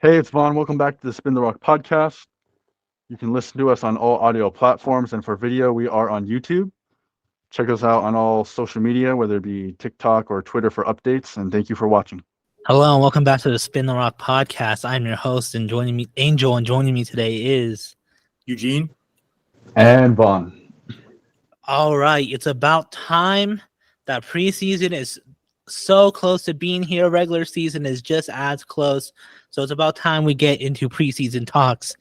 Hey, it's Vaughn. Welcome back to the Spin the Rock podcast. You can listen to us on all audio platforms, and for video, we are on YouTube. Check us out on all social media, whether it be TikTok or Twitter for updates, and thank you for watching. Hello and welcome back to the Spin the Rock podcast. I'm your host and joining me, Angel, and joining me today is Eugene. And Vaughn. all right. It's about time that preseason is so close to being here. Regular season is just as close, so it's about time we get into preseason talks.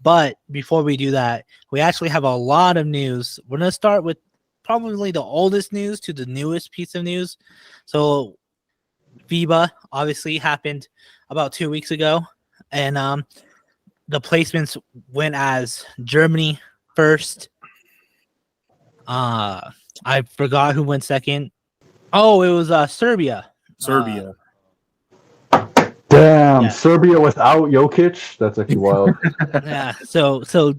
But before we do that, we actually have a lot of news. We're gonna start with probably the oldest news to the newest piece of news. So FIBA obviously happened about 2 weeks ago, and the placements went as Germany first. I forgot who went second. Oh, it was Serbia. Serbia. Damn, Yeah. Serbia without Jokic? That's actually wild. Yeah. So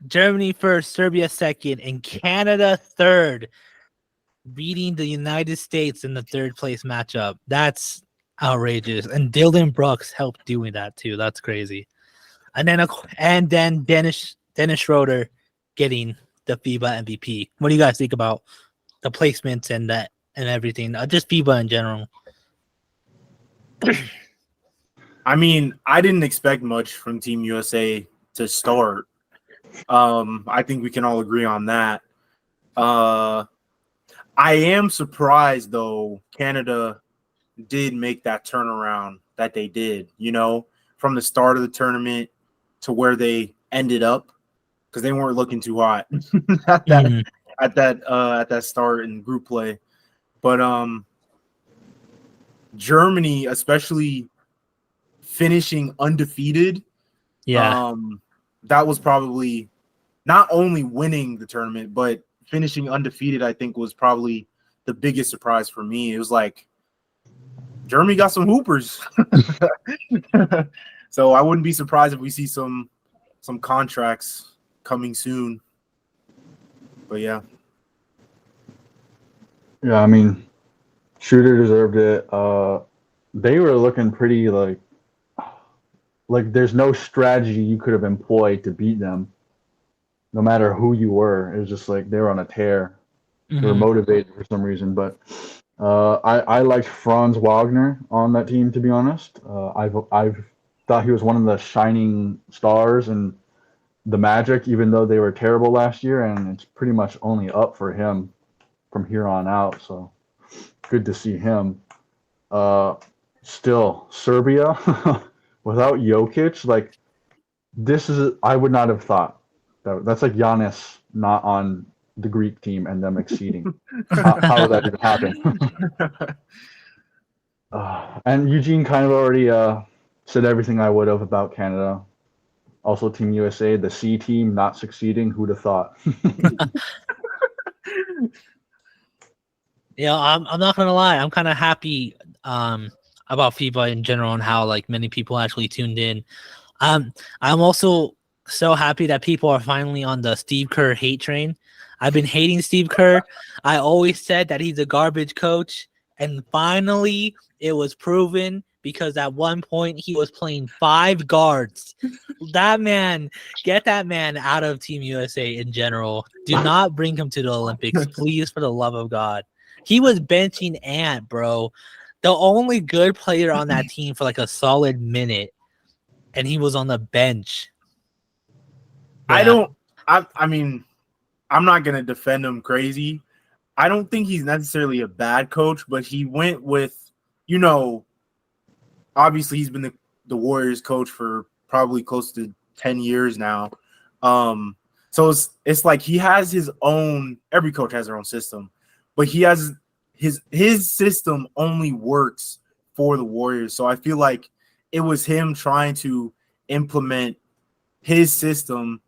Germany first, Serbia second, and Canada third, beating the United States in the third place matchup. That's outrageous. And Dylan Brooks helped doing that too. That's crazy. And then Dennis Schroeder getting the FIBA MVP. What do you guys think about the placements and that and everything? Just FIBA in general. I mean, I didn't expect much from Team USA to start. I think we can all agree on that. I am surprised, though, Canada did make that turnaround that they did, from the start of the tournament to where they ended up, because they weren't looking too hot at that start in group play. But Germany, especially finishing undefeated, that was probably not only winning the tournament, but finishing undefeated, I think, was probably the biggest surprise for me. It was like Germany got some hoopers. So I wouldn't be surprised if we see some contracts coming soon. But yeah. Yeah, I mean, Shooter deserved it. They were looking pretty like there's no strategy you could have employed to beat them, no matter who you were. It was just like they were on a tear. They were motivated for some reason. But I liked Franz Wagner on that team, to be honest. I've thought he was one of the shining stars in the Magic, even though they were terrible last year, and it's pretty much only up for him from here on out. So good to see him. Still, Serbia without Jokic, like I would not have thought that's like Giannis not on the Greek team and them exceeding. How did that even happen? And Eugene kind of already said everything I would have about Canada. Also, Team USA, the C team, not succeeding. Who'd have thought? Yeah, I'm not gonna lie. I'm kind of happy about FIBA in general and how like many people actually tuned in. I'm also so happy that people are finally on the Steve Kerr hate train. I've been hating Steve Kerr. I always said that he's a garbage coach, and finally it was proven because at one point he was playing 5 guards. Get that man out of Team USA in general. Do not bring him to the Olympics, please, for the love of God. He was benching Ant, bro. The only good player on that team for like a solid minute, and he was on the bench. Yeah. I mean, I'm not going to defend him crazy. I don't think he's necessarily a bad coach, but he went with, obviously he's been the Warriors coach for probably close to 10 years now. So it's like he has his own, every coach has their own system, but he has his system only works for the Warriors. So I feel like it was him trying to implement his system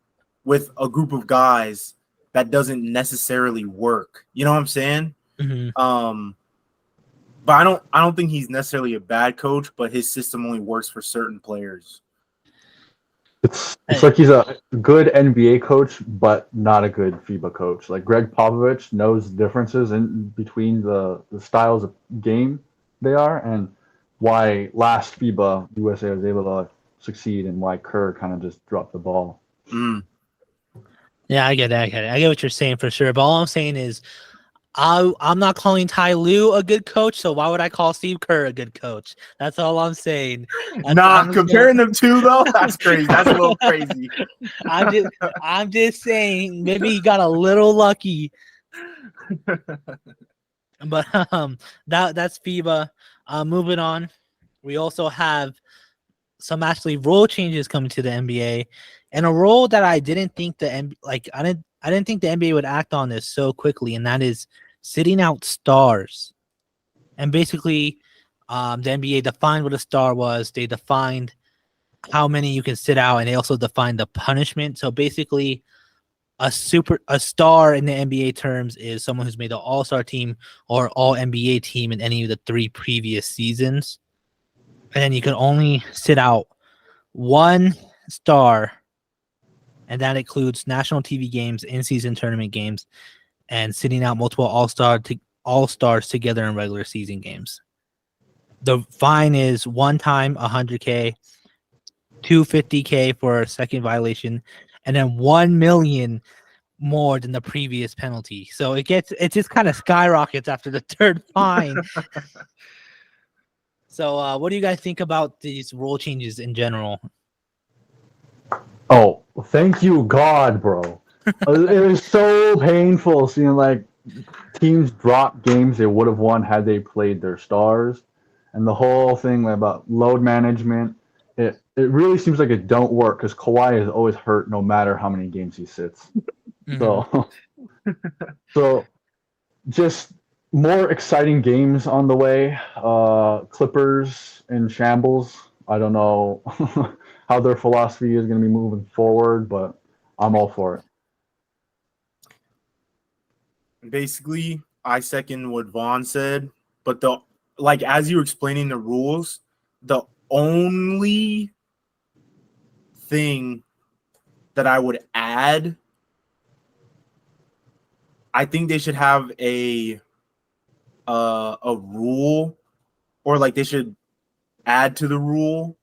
with a group of guys that doesn't necessarily work. You know what I'm saying? Mm-hmm. But I don't think he's necessarily a bad coach, but his system only works for certain players. It's like he's a good NBA coach, but not a good FIBA coach. Like Greg Popovich knows differences in between the styles of game they are, and why last FIBA USA was able to succeed and why Kerr kind of just dropped the ball. Mm. Yeah, I get it. I get what you're saying for sure. But all I'm saying is, I'm not calling Ty Lue a good coach, so why would I call Steve Kerr a good coach? That's all I'm saying. I'm just Comparing them two though, that's crazy. That's a little crazy. I'm just saying maybe he got a little lucky. But that's FIBA. Moving on, we also have some actually rule changes coming to the NBA, and a rule that I didn't think I didn't think the NBA would act on this so quickly, and that is sitting out stars. And basically, the NBA defined what a star was. They defined how many you can sit out, and they also defined the punishment. So basically, a star in the NBA terms is someone who's made the All-Star team or All NBA team in any of the 3 previous seasons. And then you can only sit out one star, and that includes national TV games, in-season tournament games, and sitting out multiple all-stars together in regular season games. The fine is one time $100K, $250K for a second violation, and then $1 million more than the previous penalty. So it just kind of skyrockets after the third fine. So what do you guys think about these rule changes in general? Oh, thank you, God, bro. It was so painful seeing like teams drop games they would have won had they played their stars, and the whole thing about load management. It really seems like it don't work because Kawhi is always hurt no matter how many games he sits. So just more exciting games on the way. Clippers in shambles. I don't know how their philosophy is going to be moving forward, but I'm all for it. Basically, I second what Vaughn said, but as you were explaining the rules, the only thing that I would add, I think they should have a rule, or like they should add to the rule.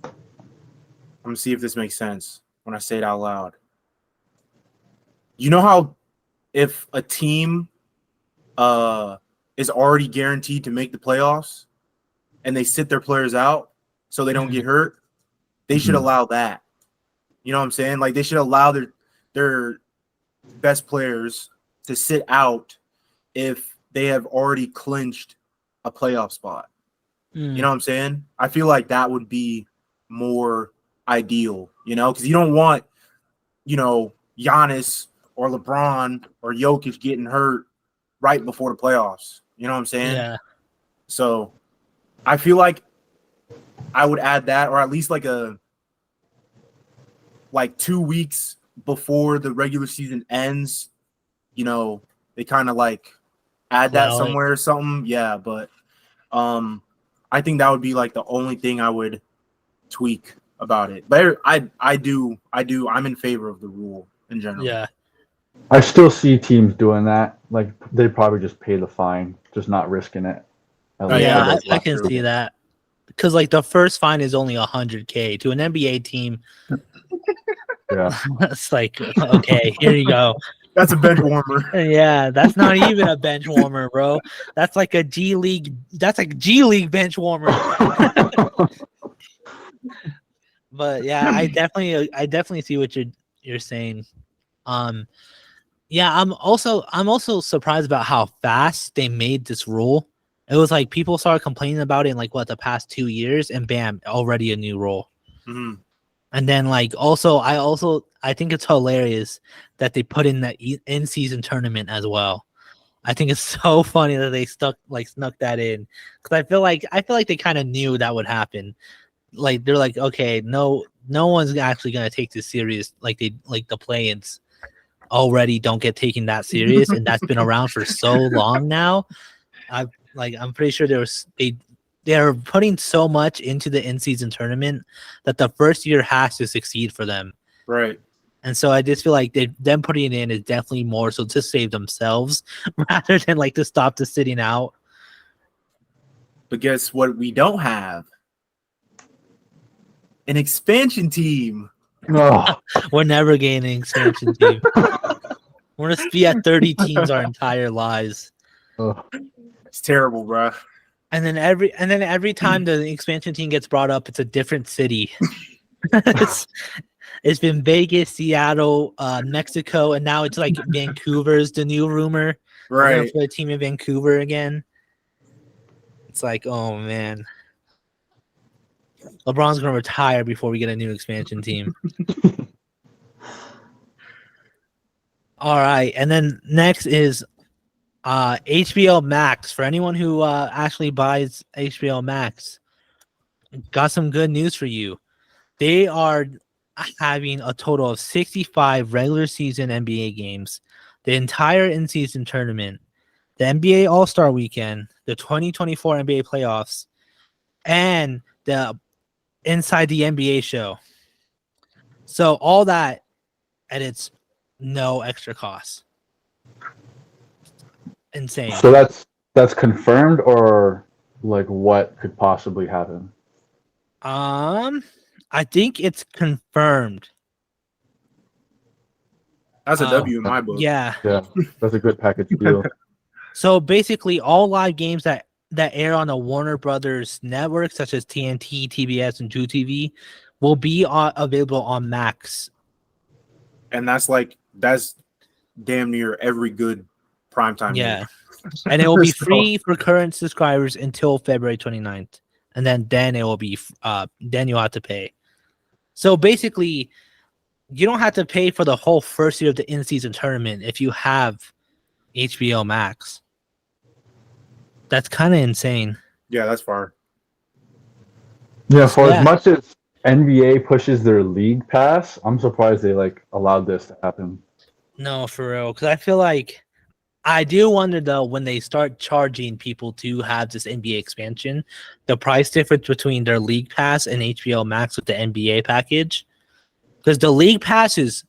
I'm gonna see if this makes sense when I say it out loud. You know how if a team is already guaranteed to make the playoffs and they sit their players out so they don't get hurt, they should allow that. You know what I'm saying? Like they should allow their best players to sit out if they have already clinched a playoff spot. You know what I'm saying? I feel like that would be more ideal, because you don't want, Giannis or LeBron or Jokic getting hurt right before the playoffs. You know what I'm saying? Yeah. So I feel like I would add that, or at least like 2 weeks before the regular season ends, they kind of like add that somewhere or something. Yeah. But I think that would be like the only thing I would tweak about it. But I'm in favor of the rule in general. Yeah. I still see teams doing that. Like they probably just pay the fine, just not risking it. Yeah, I can see that. Because like the first fine is only $100K to an NBA team. Yeah. It's like, okay, here you go. That's a bench warmer. Yeah, that's not even a bench warmer, bro. That's like a G League. That's like G League bench warmer. But yeah, I definitely see what you're saying. Yeah, I'm also surprised about how fast they made this rule. It was like people started complaining about it in like the past 2 years, and bam, already a new rule. Mm-hmm. And then I think it's hilarious that they put in that in-season tournament as well. I think it's so funny that they snuck that in, because I feel like they kind of knew that would happen. Like they're like, okay, no one's actually gonna take this serious. Like the play-ins already don't get taken that serious, and that's been around for so long now. I'm pretty sure they're putting so much into the in-season tournament that the first year has to succeed for them. Right. And so I just feel like them putting it in is definitely more so to save themselves rather than to stop the sitting out. But guess what we don't have? An expansion team. Oh, We're never getting an expansion team. We're gonna be at 30 teams our entire lives. oh. It's terrible, bro. And then every time the expansion team gets brought up, it's a different city. It's been Vegas, Seattle, Mexico, and now it's like Vancouver's the new rumor. We're gonna Right. put a team in Vancouver again. It's like, oh man. LeBron's gonna retire before we get a new expansion team. All right, and then next is HBO Max. For anyone who actually buys HBO Max, got some good news for you. They are having a total of 65 regular season NBA games, the entire in-season tournament, the NBA All-Star Weekend, the 2024 NBA playoffs, and the Inside the NBA show. So all that, and it's no extra cost. Insane. So that's confirmed, or like what could possibly happen? I think it's confirmed. That's a W in my book. Yeah. Yeah, that's a good package deal. So basically, all live games that air on the Warner Brothers network, such as TNT, TBS, and TV, will be available on Max. And that's damn near every good primetime. Yeah. game. And it will be So- free for current subscribers until February 29th. And then it will be then you'll have to pay. So basically, you don't have to pay for the whole first year of the in-season tournament if you have HBO Max. That's kind of insane. Yeah, that's far. Yeah, for Yeah. as much as NBA pushes their league pass, I'm surprised they like allowed this to happen. No, for real. Because I feel like I do wonder though when they start charging people to have this NBA expansion, the price difference between their league pass and HBO Max with the NBA package. Because the league pass is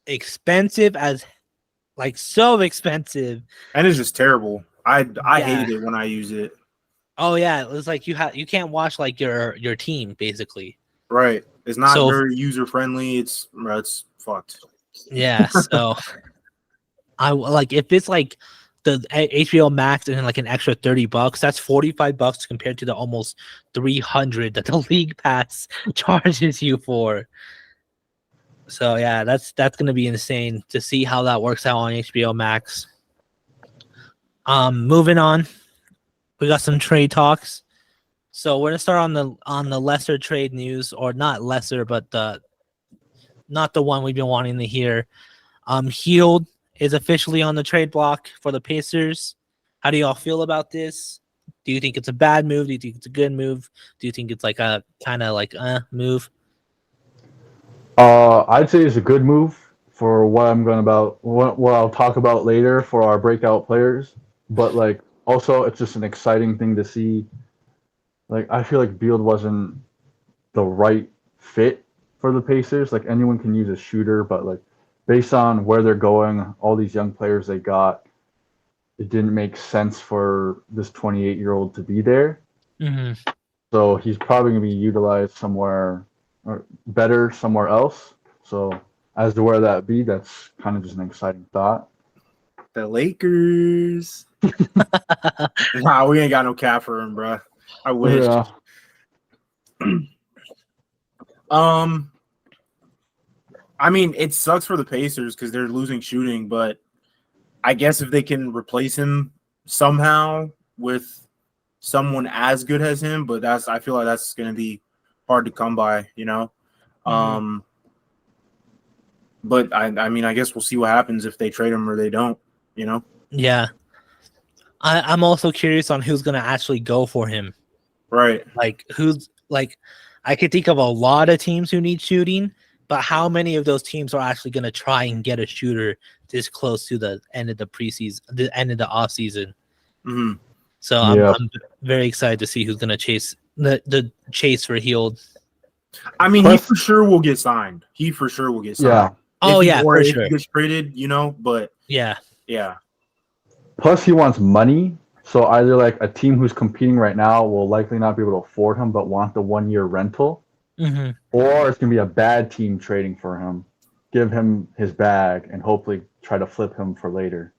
expensive as like so expensive. And it's just terrible. I Yeah. hated it when I used it. Oh yeah, it's like you can't watch like your team basically. Right. It's not So- very user friendly. It's fucked. Yeah, so I like if it's like the HBO Max and then like an extra $30, that's $45 compared to the almost 300 that the League Pass charges you for. So yeah, that's gonna be insane to see how that works out on HBO Max. Moving on, we got some trade talks. So we're gonna start on the lesser trade news, or not lesser, but not the one we've been wanting to hear. Hield is officially on the trade block for the Pacers. How do y'all feel about this? Do you think it's a bad move? Do you think it's a good move? Do you think it's like a kind of like move? I'd say it's a good move for what what I'll talk about later for our breakout players. But like also it's just an exciting thing to see. Like I feel like Beal wasn't the right fit for the Pacers. Like anyone can use a shooter, but like based on where they're going, all these young players they got, it didn't make sense for this 28-year-old to be there. Mm-hmm. So he's probably going to be utilized somewhere or better somewhere else. So as to where that be, that's kind of just an exciting thought. The Lakers. Nah, we ain't got no cap for him, bro. I wish. Yeah. I mean, it sucks for the Pacers because they're losing shooting, but I guess if they can replace him somehow with someone as good as him, but I feel like that's going to be hard to come by, you know? But I mean, I guess we'll see what happens if they trade him or they don't, you know? Yeah. I'm also curious on who's going to actually go for him. Right. Like I could think of a lot of teams who need shooting, but how many of those teams are actually going to try and get a shooter this close to the end of the preseason, the end of the off season? Mm-hmm. So I'm very excited to see who's going to chase the chase for Hield. I mean, he for sure will get signed. He signed. Yeah. Oh If he- yeah, or for if sure. he gets traded, you know, but Yeah. yeah. Plus he wants money. So either like a team who's competing right now will likely not be able to afford him, but want the 1 year rental, Hmm. or it's gonna be a bad team trading for him, give him his bag, and hopefully try to flip him for later,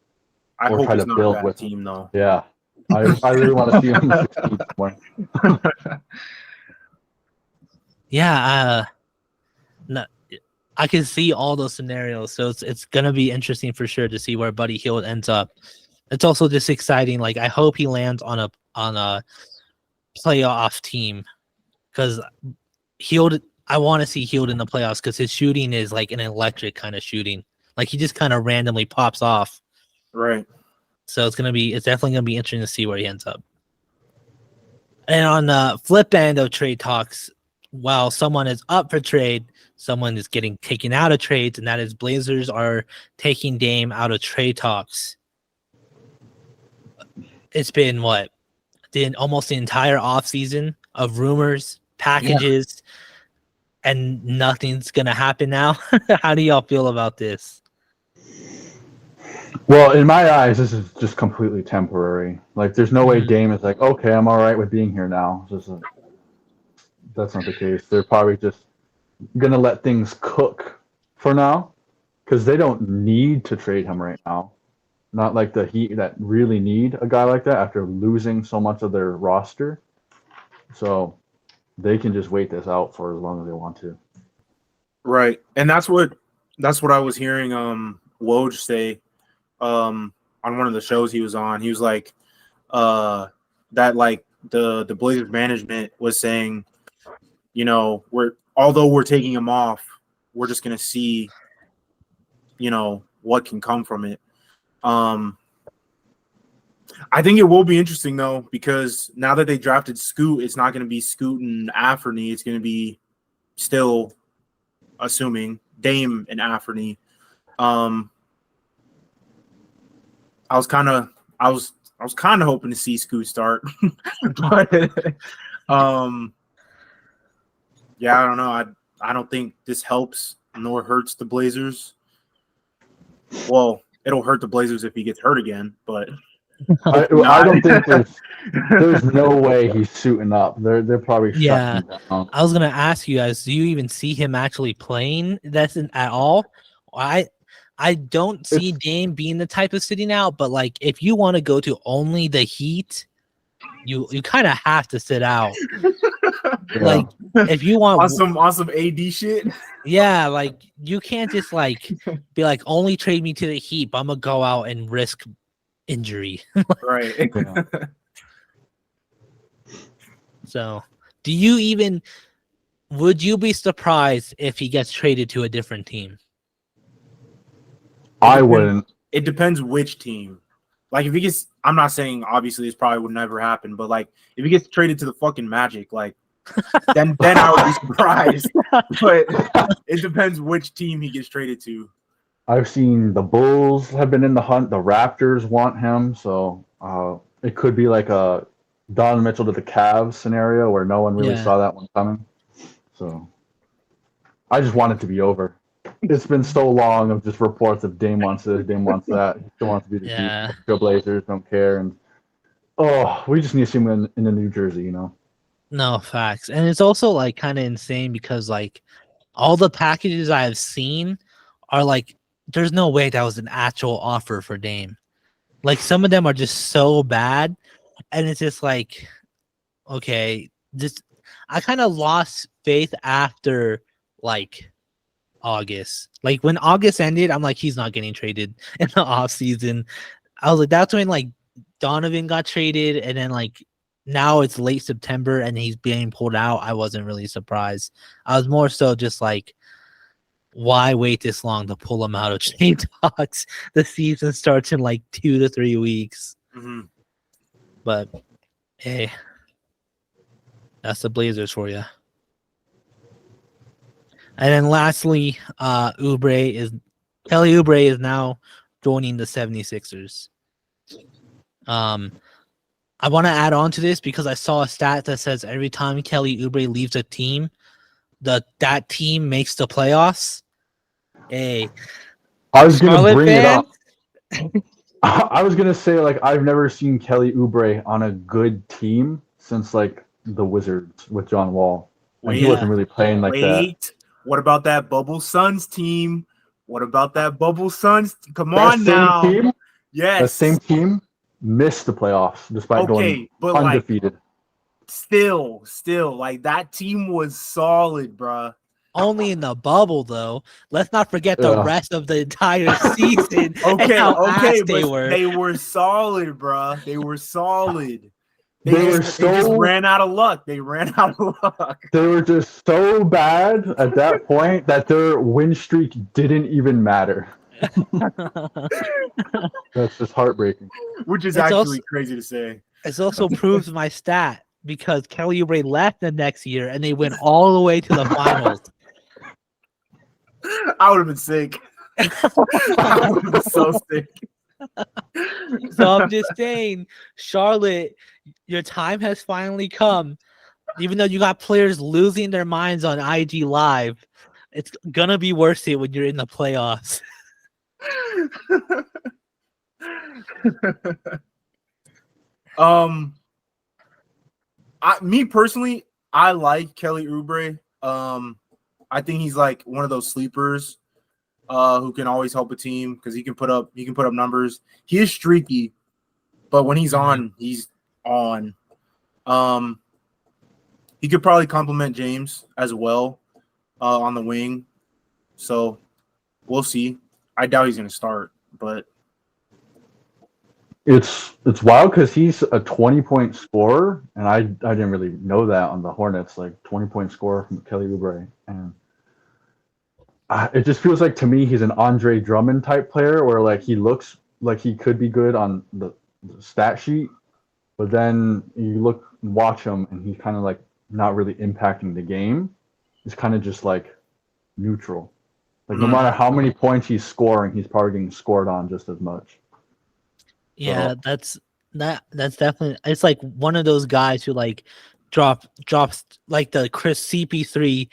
I or hope try it's to not a build bad with him. team though. Yeah, I really want to see him succeed somewhere. Yeah, no, I can see all those scenarios, so it's gonna be interesting for sure to see where Buddy Hield ends up. It's also just exciting. Like I hope he lands on a playoff team because Hield. I want to see Hield in the playoffs because his shooting is like an electric kind of shooting. Like he just kind of randomly pops off. Right. So it's definitely gonna be interesting to see where he ends up. And on the flip end of trade talks, while someone is up for trade, someone is getting taken out of trades, and that is Blazers are taking Dame out of trade talks. It's been what? Almost the entire offseason of rumors, packages, and nothing's gonna happen now. How do y'all feel about this? Well, in my eyes, this is just completely temporary. Like, there's no way Mhm. Dame is like, okay, I'm all right with being here now. That's not the case. They're probably just gonna let things cook for now because they don't need to trade him right now. Not like the Heat that really need a guy like that after losing so much of their roster. So they can just wait this out for as long as they want to. Right. And that's what I was hearing Woj say on one of the shows he was on. He was like that like the Blazers management was saying, you know, although we're taking him off, we're just gonna see, you know, what can come from it. I think it will be interesting though, because now that they drafted Scoot, it's not gonna be Scoot and Afferny, it's gonna be still assuming Dame and Afferny. I was kind of hoping to see Scoot start, but yeah, I don't know. I don't think this helps nor hurts the Blazers. Well, it'll hurt the Blazers if he gets hurt again, but I don't think there's no way he's suiting up. They're probably Yeah. shutting him down. I was gonna ask you guys, do you even see him actually playing at all? I don't see Dame being the type of sitting out, but like if you want to go to only the Heat, you kind of have to sit out. Yeah. Like if you want on some AD shit. yeah, like you can't just like be like only trade me to the Heat, but I'm gonna go out and risk injury. Right. Yeah. So would you be surprised if he gets traded to a different team? I wouldn't. It depends which team. Like if he gets, I'm not saying obviously this probably would never happen, but like if he gets traded to the fucking Magic, like then I would be surprised. But it depends which team he gets traded to. I've seen the Bulls have been in the hunt. The Raptors want him, so it could be like a Donovan Mitchell to the Cavs scenario where no one really Yeah. saw that one coming. So I just want it to be over. It's been so long of just reports of Dame wants this, Dame wants that. He still wants to be the Yeah. Heat. The Blazers don't care, and we just need to see him in the New Jersey, you know. No, facts. And it's also like kind of insane because like all the packages I have seen are like there's no way that was an actual offer for Dame. Like some of them are just so bad and it's just like okay, I kind of lost faith after like August. Like when August ended, I'm like he's not getting traded in the off season. I was like that's when like Donovan got traded and then like now it's late September and he's being pulled out. I wasn't really surprised. I was more so just like, why wait this long to pull him out of trade talks? The season starts in like 2 to 3 weeks. Mm-hmm. But hey, that's the Blazers for you. And then lastly, Kelly Oubre is now joining the 76ers. I want to add on to this because I saw a stat that says every time Kelly Oubre leaves a team, that team makes the playoffs. Hey, I was going to Charlotte bring it up. I was gonna say like I've never seen Kelly Oubre on a good team since like the Wizards with John Wall, and he Wait, wasn't really playing like that. wait. What about that Bubble Suns team? What about that Bubble Suns? Come That on same now. team, that Yes. same team missed the playoffs despite going Okay, but like undefeated. still, like that team was solid, bruh. Only in the bubble, though. Let's not forget the Yeah. rest of the entire season and Okay, how okay, ass they but were. they were solid, bruh. They were solid. They were They just so ran out of luck. They ran out of luck. they were just so bad at that point that their win streak didn't even matter. That's just heartbreaking. Which is It's actually also- crazy to say. It also proves my stat because Kelly Oubre left the next year and they went all the way to the finals. I would have been sick. I would have been so sick. So I'm just saying, Charlotte, your time has finally come. Even though you got players losing their minds on IG Live, it's gonna be worth it when you're in the playoffs. Me personally, I like Kelly Oubre. I think he's like one of those sleepers who can always help a team because he can put up numbers. He is streaky, but when he's on, he's on. He could probably complement James as well on the wing. So we'll see. I doubt he's going to start, but It's wild because he's a 20-point scorer, and I didn't really know that on the Hornets, like 20-point scorer from Kelly Oubre, and it just feels like to me he's an Andre Drummond type player, where like he looks like he could be good on the stat sheet, but then you watch him, and he's kind of like not really impacting the game. He's kind of just like neutral. Like no matter how many points he's scoring, he's probably getting scored on just as much. Yeah, that's definitely. It's like one of those guys who like drops like the Chris CP3,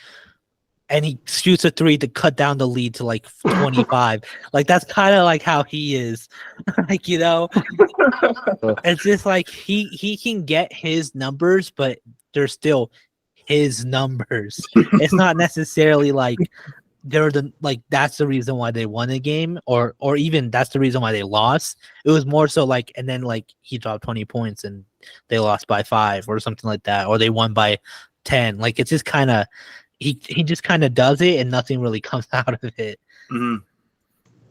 and he shoots a 3 to cut down the lead to like 25. Like that's kind of like how he is. Like it's just like he can get his numbers, but they're still his numbers. It's not necessarily like that's the reason why they won the game, or even that's the reason why they lost. It was more so like, and then like he dropped 20 points and they lost by 5 or something like that, or they won by 10. Like it's just kind of he just kind of does it and nothing really comes out of it.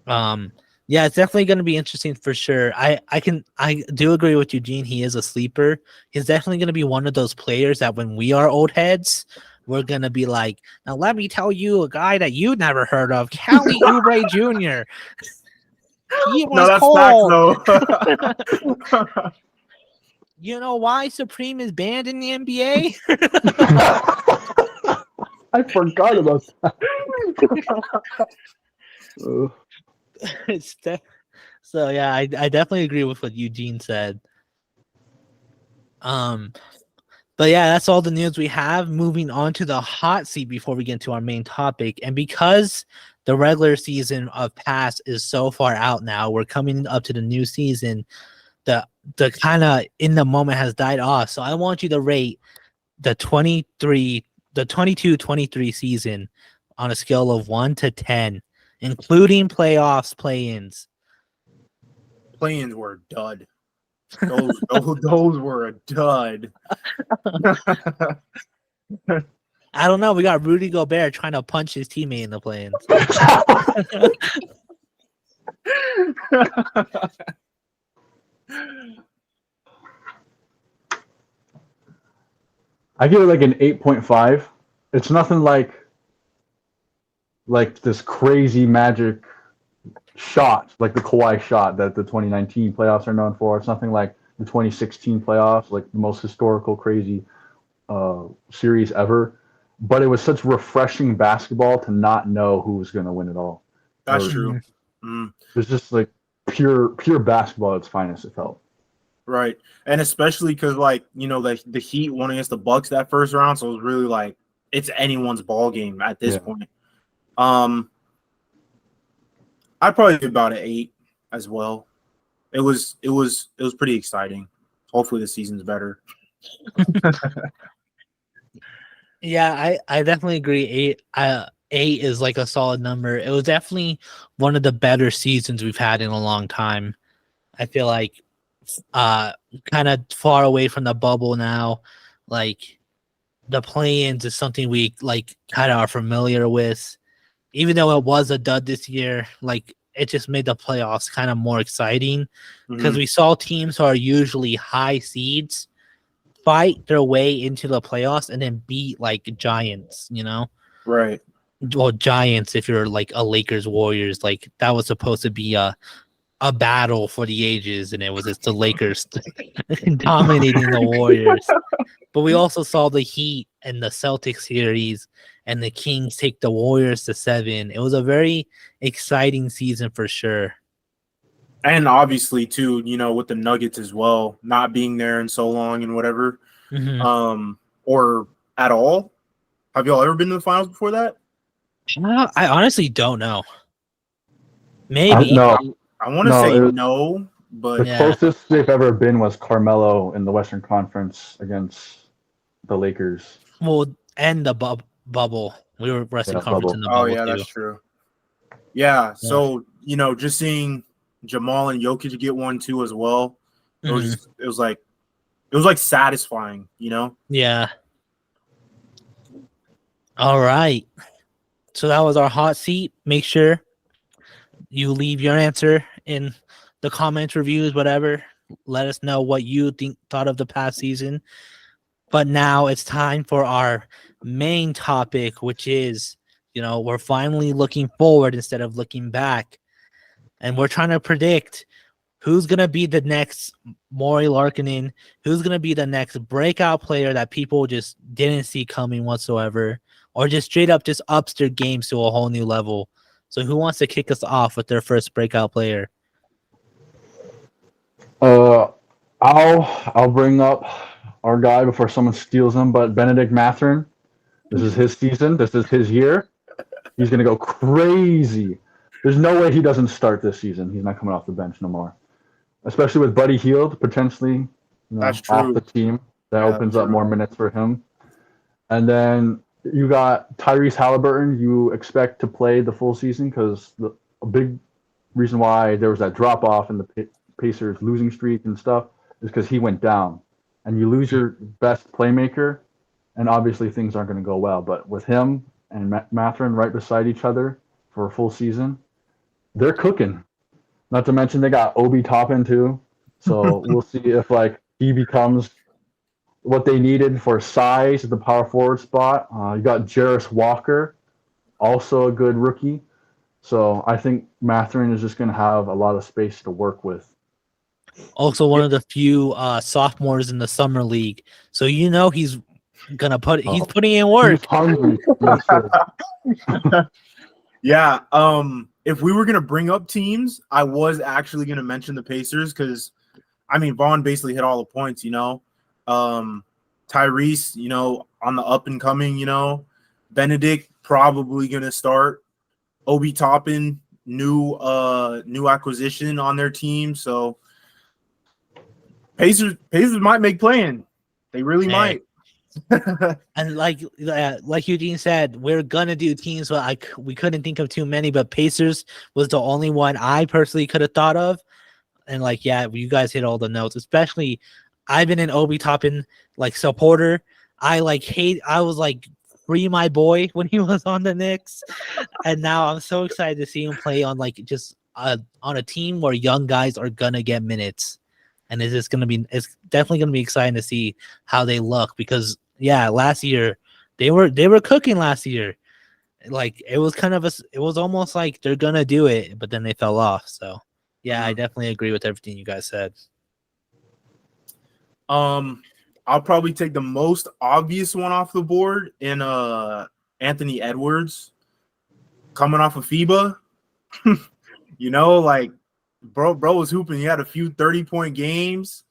Yeah, it's definitely going to be interesting for sure. I do agree with Eugene. He is a sleeper. He's definitely going to be one of those players that when we are old heads, we're going to be like, now let me tell you a guy that you never heard of, Kelly Oubre Jr. He was facts, though. You know why Supreme is banned in the NBA? I forgot about that. So yeah, I definitely agree with what Eugene said. But yeah, that's all the news we have. Moving on to the hot seat before we get into our main topic. And because the regular season of past is so far out now, we're coming up to the new season. The kind of in the moment has died off. So I want you to rate the 22-23 season on a scale of 1 to 10, including playoffs, play-ins. Play-ins were a dud. Those were a dud. I don't know. We got Rudy Gobert trying to punch his teammate in the play-ins. I give it like an 8.5. It's nothing like this crazy magic shot, like the Kawhi shot that the 2019 playoffs are known for. It's nothing like the 2016 playoffs, like the most historical, crazy series ever. But it was such refreshing basketball to not know who was going to win it all. That's true. It was just like pure basketball at its finest, it felt. Right. And especially because, like, you know, the Heat won against the Bucks that first round. So it was really like it's anyone's ball game at this point. I'd probably give about an 8 as well. it was pretty exciting. Hopefully the season's better. Yeah, I definitely agree. Eight is like a solid number. It was definitely one of the better seasons we've had in a long time. I feel like uh kind of far away from the bubble now. Like the play-ins is something we like kind of are familiar with. Even though it was a dud this year, like it just made the playoffs kind of more exciting because we saw teams who are usually high seeds fight their way into the playoffs and then beat like giants, you know? Right. Well, giants if you're like a Lakers Warriors, like that was supposed to be a battle for the ages, and it was just the Lakers dominating the Warriors. But we also saw the Heat and the Celtics series and the Kings take the Warriors to 7. It was a very exciting season for sure. And obviously too, with the Nuggets as well, not being there in so long and whatever, or at all. Have y'all ever been to the finals before that? I honestly don't know. Maybe. No, I want to No, say it was- no, but the Yeah. closest they've ever been was Carmelo in the Western Conference against the Lakers. Well, and the bubble. We were Western Yeah, Conference bubble. in the oh bubble yeah, too. that's true. Yeah, so just seeing Jamal and Jokic get one too as well. It was like satisfying, Yeah. All right. So that was our hot seat. Make sure you leave your answer in the comments, reviews, whatever. Let us know what you thought of the past season. But now it's time for our main topic, which is, we're finally looking forward instead of looking back. And we're trying to predict who's going to be the next Maury Larkinen, who's going to be the next breakout player that people just didn't see coming whatsoever, or just straight up just ups their games to a whole new level. So who wants to kick us off with their first breakout player? I'll bring up our guy before someone steals him, but Benedict Mathurin. This is his season. This is his year. He's gonna go crazy. There's no way he doesn't start this season. He's not coming off the bench no more. Especially with Buddy Hield potentially, That's off true. the team. That Yeah, opens up true. more minutes for him. And then you got Tyrese Halliburton. You expect to play the full season because a big reason why there was that drop off in the Pacers losing streak and stuff is because he went down. And you lose your best playmaker, and obviously things aren't going to go well. But with him and Mathurin right beside each other for a full season, they're cooking. Not to mention they got Obi Toppin too. So we'll see if he becomes what they needed for size at the power forward spot. You got Jarris Walker, also a good rookie. So I think Mathurin is just going to have a lot of space to work with. Also, one of the few sophomores in the summer league. So he's gonna he's putting in work. He's hungry. Yes, sir. Yeah. If we were gonna bring up teams, I was actually gonna mention the Pacers because Vaughn basically hit all the points, Tyrese, on the up and coming, Benedict probably gonna start. Obi Toppin, new acquisition on their team. So Pacers might make playing. They really might. And like Eugene said, we're gonna do teams, but we couldn't think of too many. But Pacers was the only one I personally could have thought of. And you guys hit all the notes. Especially, I've been an Obi Toppin supporter. I was free my boy when he was on the Knicks, and now I'm so excited to see him play on on a team where young guys are gonna get minutes. And it's definitely gonna be exciting to see how they look because last year they were cooking last year. It was almost like they're gonna do it, but then they fell off. So I definitely agree with everything you guys said. I'll probably take the most obvious one off the board in Anthony Edwards coming off of FIBA. Bro was hooping. He had a few 30-point games.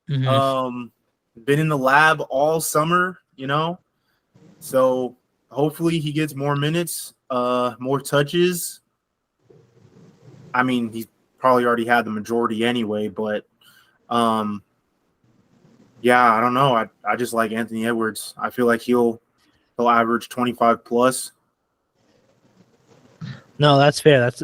Been in the lab all summer, So hopefully he gets more minutes, more touches. He's probably already had the majority anyway. But yeah, I don't know. I just like Anthony Edwards. I feel like he'll average 25 plus. No, that's fair. That's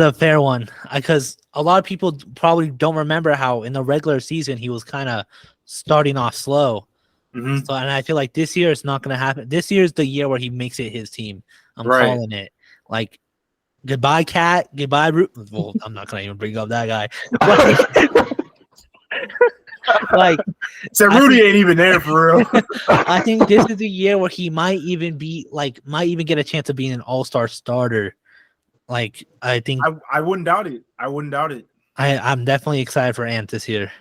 a fair one. Because a lot of people probably don't remember how in the regular season he was kind of starting off slow. Mm-hmm. So, and I feel like this year it's not going to happen. This year is the year where he makes it his team. I'm Right. calling it. Like, goodbye, Cat. Goodbye, well, I'm not going to even bring up that guy. Like, So Rudy ain't even there for real. I think this is the year where he might even get a chance of being an all-star starter. Like, I think I wouldn't doubt it. I'm definitely excited for Ant this year.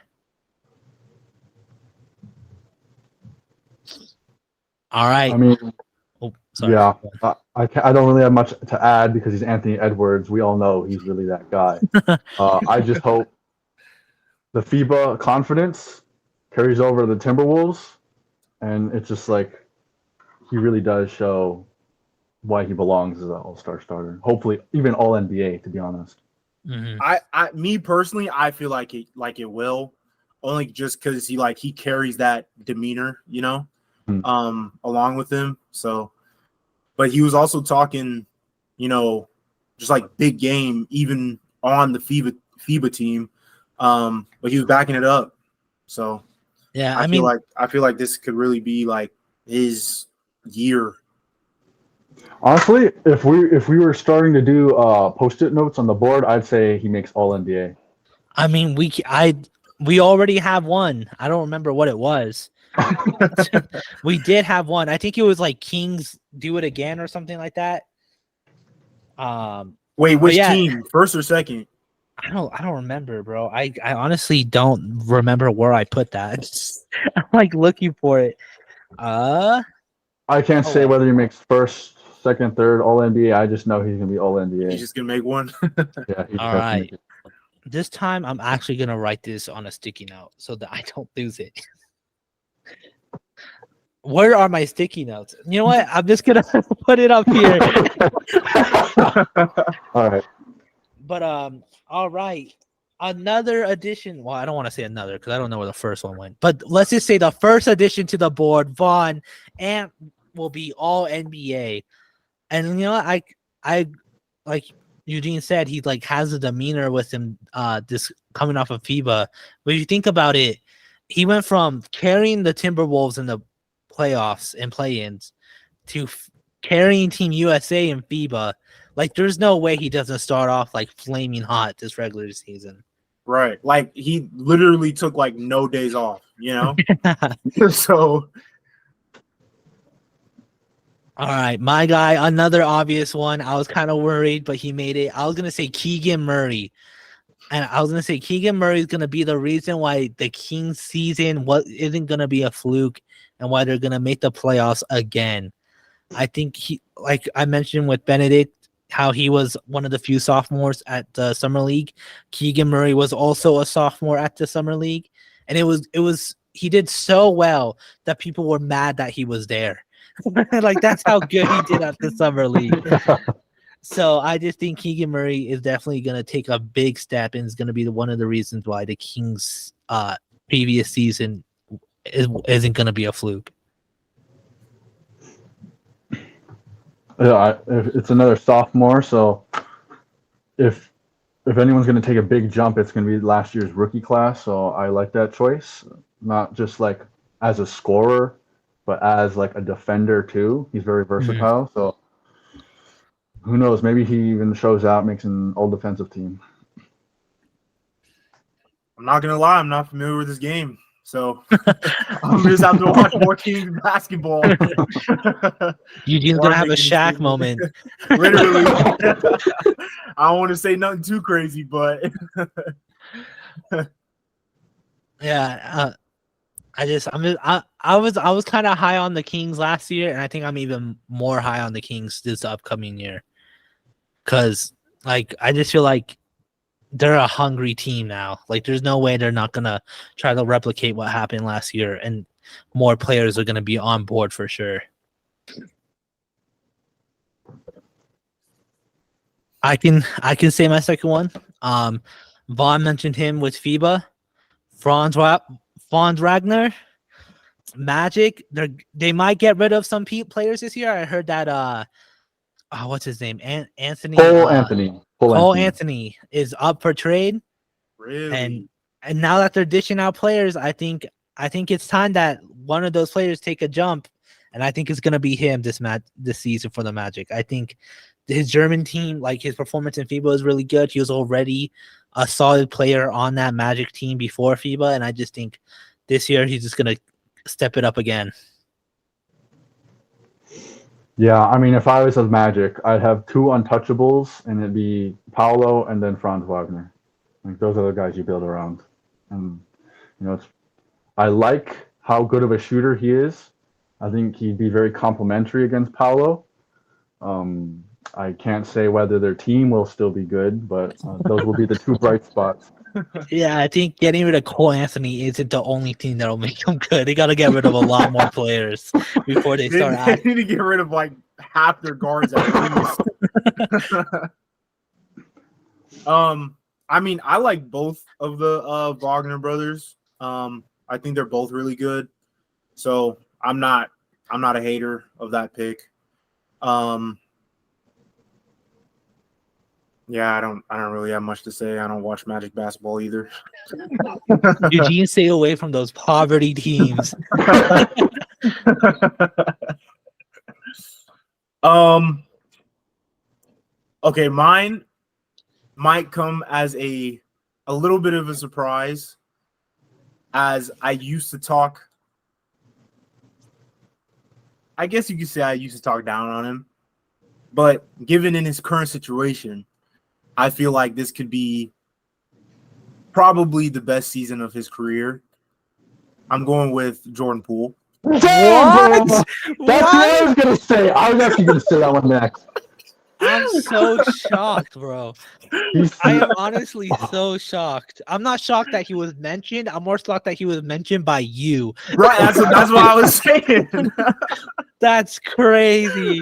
All right. I mean, oh, sorry. yeah, I don't really have much to add because he's Anthony Edwards. We all know he's really that guy. I just hope the FIBA confidence carries over to the Timberwolves, and it's just like he really does show why he belongs as an all-star starter. Hopefully, even all NBA, to be honest. Mm-hmm. Me personally, I feel like it will, only just because he carries that demeanor, along with him. So, but he was also talking, just like big game, even on the FIBA team. But he was backing it up. So Yeah, I feel like this could really be like his year. Honestly, if we were starting to do post-it notes on the board, I'd say he makes all NBA. I mean, we already have one. I don't remember what it was. We did have one. I think it was like Kings do it again or something like that. Wait, which team? First or second? I don't remember, bro. I honestly don't remember where I put that. I'm like looking for it. I can't say whether he makes first, second, third, all NBA. I just know he's gonna be all NBA. He's just gonna make one. Yeah. All right. This time I'm actually gonna write this on a sticky note so that I don't lose it. Where are my sticky notes? You know what? I'm just gonna put it up here. All right. But all right. Another addition. Well, I don't want to say another because I don't know where the first one went. But let's just say the first addition to the board, Vaughn, Ant will be all NBA. And you know what? I like Eugene said, he like has a demeanor with him this coming off of FIBA. But if you think about it, he went from carrying the Timberwolves in the playoffs and play-ins to carrying Team USA in FIBA. Like, there's no way he doesn't start off like flaming hot this regular season. Right. Like, he literally took like no days off, So. All right, my guy, another obvious one. I was kind of worried, but he made it. I was going to say Keegan Murray. And I was going to say Keegan Murray is going to be the reason why the Kings season isn't going to be a fluke and why they're going to make the playoffs again. I think he, like I mentioned with Benedict, how he was one of the few sophomores at the Summer League. Keegan Murray was also a sophomore at the Summer League. And he did so well that people were mad that he was there. Like, that's how good he did at the Summer League. So I just think Keegan Murray is definitely going to take a big step and is going to be one of the reasons why the Kings previous season isn't going to be a fluke. Yeah, it's another sophomore, so if anyone's going to take a big jump, it's going to be last year's rookie class. So I like that choice, not just like as a scorer, but as like a defender too. He's very versatile. Mm-hmm. So who knows? Maybe he even shows out, makes an all defensive team. I'm not gonna lie, I'm not familiar with this game. So I'm just have to watch more Kings basketball. Eugene's gonna have a Shaq moment. Literally. I don't want to say nothing too crazy, but yeah, I was kind of high on the Kings last year, and I think I'm even more high on the Kings this upcoming year. Cause like I just feel like they're a hungry team now. Like, there's no way they're not gonna try to replicate what happened last year, and more players are gonna be on board for sure. I can say my second one. Vaughn mentioned him with FIBA. Franz Wagner, Magic. They might get rid of some players this year. I heard that what's his name? Anthony Cole Anthony. Cole Anthony is up for trade. Really? And now that they're dishing out players, I think it's time that one of those players take a jump, and I think it's gonna be him this season for the Magic. I think his German team, like his performance in FIBA, was really good. He was already a solid player on that Magic team before FIBA, and I just think this year he's just gonna step it up again. Yeah, I mean, if I was of Magic, I'd have two untouchables, and it'd be Paolo and then Franz Wagner. Like those are the guys you build around. And I like how good of a shooter he is. I think he'd be very complimentary against Paolo. I can't say whether their team will still be good, but those will be the two bright spots. Yeah, I think getting rid of Cole Anthony isn't the only team that'll make them good. They got to get rid of a lot more players before they start. They need to get rid of like half their guards at least. I mean, I like both of the Wagner brothers. I think they're both really good. So I'm not a hater of that pick. Yeah, I don't really have much to say. I don't watch Magic basketball either. Eugene, stay away from those poverty teams. Okay, mine might come as a little bit of a surprise, as I used to talk. I guess you could say I used to talk down on him, but given in his current situation, I feel like this could be probably the best season of his career. I'm going with Jordan Poole. What? That's what I was going to say. I was actually going to say that one next. I'm so shocked, bro. I am honestly so shocked. I'm not shocked that he was mentioned. I'm more shocked that he was mentioned by you. Right, that's what I was saying. That's crazy.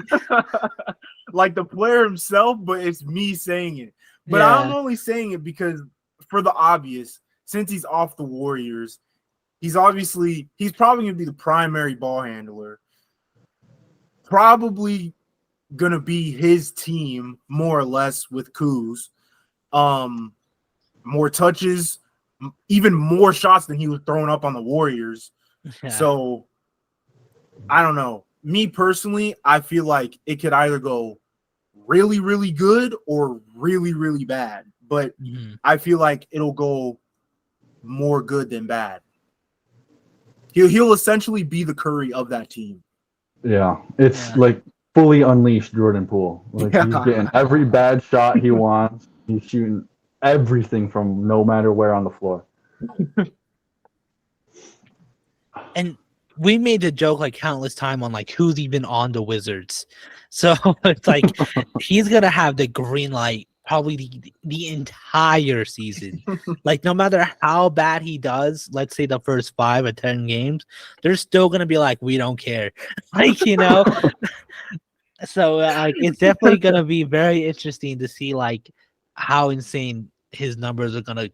Like the player himself, but it's me saying it. But Yeah. I'm only saying it because for the obvious, since he's off the Warriors, he's probably going to be the primary ball handler. Probably going to be his team more or less with Kuz. More touches, even more shots than he was throwing up on the Warriors. Yeah. So I don't know. Me personally, I feel like it could either go really, really good or really, really bad. But I feel like it'll go more good than bad. He'll essentially be the Curry of that team. Yeah, it's like fully unleashed Jordan Poole. Like he's getting every bad shot he wants. He's shooting everything from no matter where on the floor. And we made the joke like countless time on like who's even on the Wizards. So it's like he's gonna have the green light probably the entire season. Like no matter how bad he does, let's say the first 5 or 10 games, they're still gonna be like, we don't care. Like, So it's definitely gonna be very interesting to see like how insane his numbers are gonna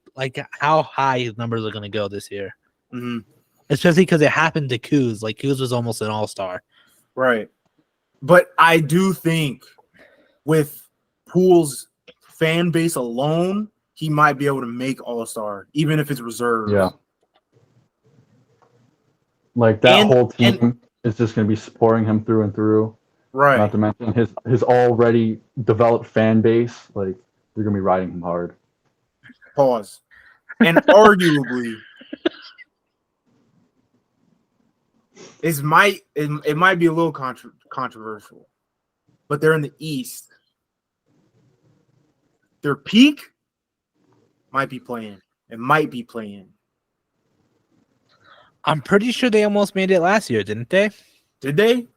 how high his numbers are gonna go this year. Mm-hmm. Especially because it happened to Kuz. Like Kuz was almost an all-star. Right. But I do think with Poole's fan base alone, he might be able to make all-star, even if it's reserved. Yeah. Like that whole team is just going to be supporting him through and through. Right. Not to mention his already developed fan base. Like they're going to be riding him hard. Pause. And arguably, it might be a little controversial, but they're in the East. Their peak might be playing. It might be playing. I'm pretty sure they almost made it last year, didn't they? Did they?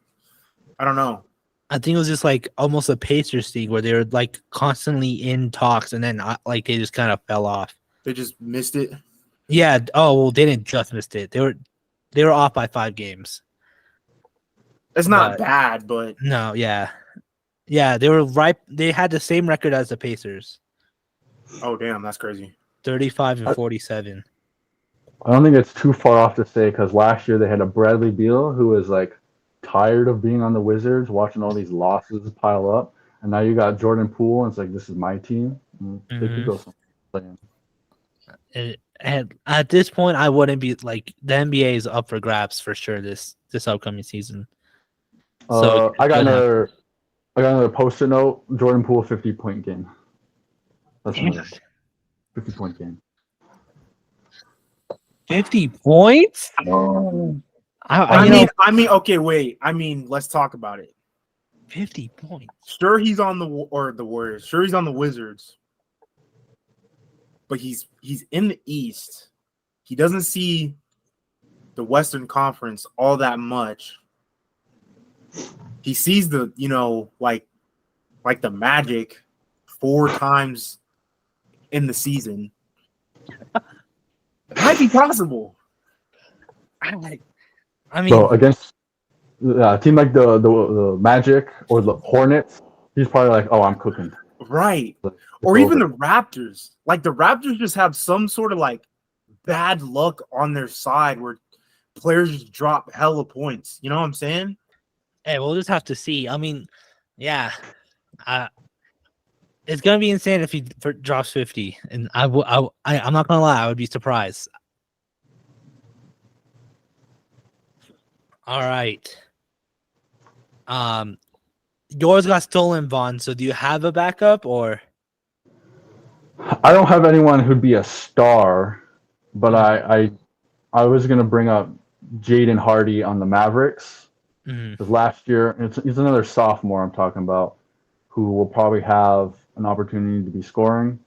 I don't know. I think it was just like almost a Pacers thing where they were like constantly in talks, and then like they just kind of fell off. They just missed it. Yeah. Oh well, they didn't just miss it. They were off by 5 games. It's not bad, but no, yeah. Yeah, they were right. They had the same record as the Pacers, Oh damn, that's crazy. 35 and 47. I don't think it's too far off to say because last year they had a Bradley Beal who was like tired of being on the Wizards, watching all these losses pile up, and now you got Jordan Poole, and it's like this is my team. They could go somewhere. And at this point, I wouldn't be like the NBA is up for grabs for sure this upcoming season. So I got another post-it note. Jordan Poole 50-point game. That's Damn. another 50-point game. 50 points. I mean, okay, wait. I mean, let's talk about it. 50 points. Sure, he's on the Warriors. Sure, he's on the Wizards. But he's in the East. He doesn't see the Western Conference all that much. He sees the, like the Magic 4 times in the season. It might be possible. I mean, So against a team like the Magic or the Hornets, he's probably like, "Oh, I'm cooking." Right. It's Or even over. the Raptors. Like the Raptors just have some sort of like bad luck on their side where players just drop hella points. You know what I'm saying? hey, we'll just have to see. I mean, yeah, it's gonna be insane if he drops 50, and I'm not gonna lie, I would be surprised. All right. Yours got stolen, Vaughn. So do you have a backup or? I don't have anyone who'd be a star, but I was gonna bring up Jaden Hardy on the Mavericks. Because last year, he's another sophomore I'm talking about, who will probably have an opportunity to be scoring.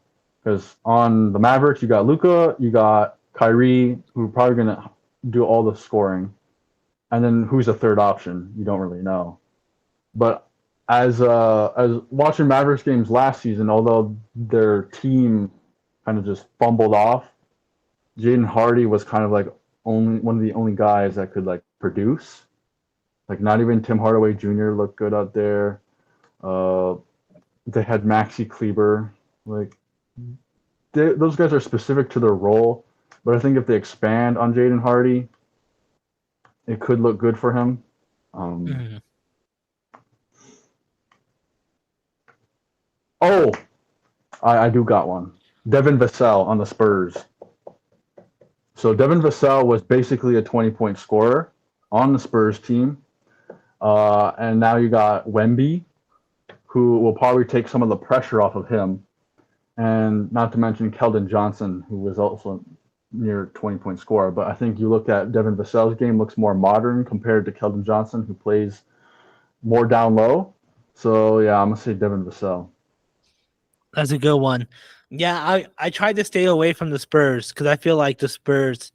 Because on the Mavericks, you got Luka, you got Kyrie, who are probably gonna do all the scoring, and then who's the third option? You don't really know. But as watching Mavericks games last season, although their team kind of just fumbled off, Jaden Hardy was kind of like only one of the only guys that could like produce. Like not even Tim Hardaway Jr. looked good out there. They had Maxi Kleber. Like those guys are specific to their role, but I think if they expand on Jaden Hardy, it could look good for him. Oh, I do got one. Devin Vassell on the Spurs. So Devin Vassell was basically a 20-point scorer on the Spurs team. And now you got Wemby, who will probably take some of the pressure off of him. And not to mention Keldon Johnson, who was also near 20-point scorer. But I think you look at Devin Vassell's game, looks more modern compared to Keldon Johnson, who plays more down low. So, yeah, I'm going to say Devin Vassell. That's a good one. Yeah, I tried to stay away from the Spurs because I feel like the Spurs,